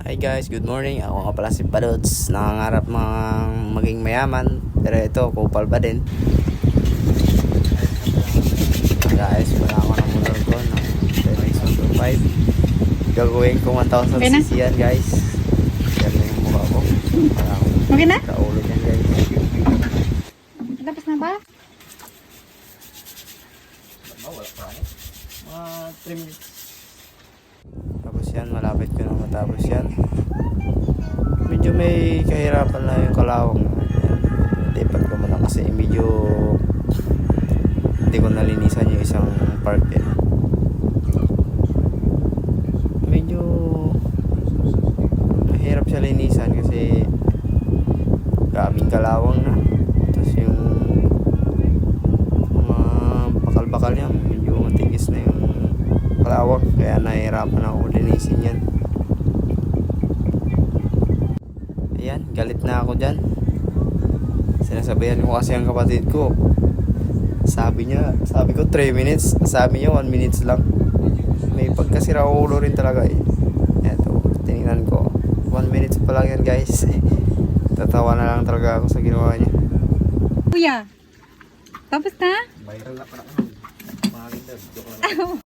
Hi guys, good morning. Ako nga pala si Padots. Nangangarap maging mayaman, pero ito, kupal pa din. Guys, wala ako ng motor ko, no? MX 125. Gagawin ko 1,000 Okay na? cc yan guys. Yan na yung mukha ko. Okay na? Kaulo yan guys. Tapos na ba? Wala pa ako. Mga 3 minutes. Tapos yan, malapit ko na matapos yan. Medyo may kahirapan na yung kalawang. Tipan ko muna kasi medyo hindi ko nalinisan yung isang part eh. Medyo mahirap siya linisan kasi kaming kalawang na. Tapos yung mga bakal-bakal niya medyo matigis na yung kalawang, kaya nahihirapan ako linisin yan. Ayan, galit na ako dyan. Sinasabihan ko kasi ang kapatid ko. Sabi ko 3 minutes, sabi niya 1 minutes lang. May pagkasira ulo rin talaga eh. Eto, tinignan ko 1 minutes pa lang yan guys. Tatawa na lang talaga ako sa ginawa niya. Kuya, tapos na? Viral na pa na ako. Mga joke lang.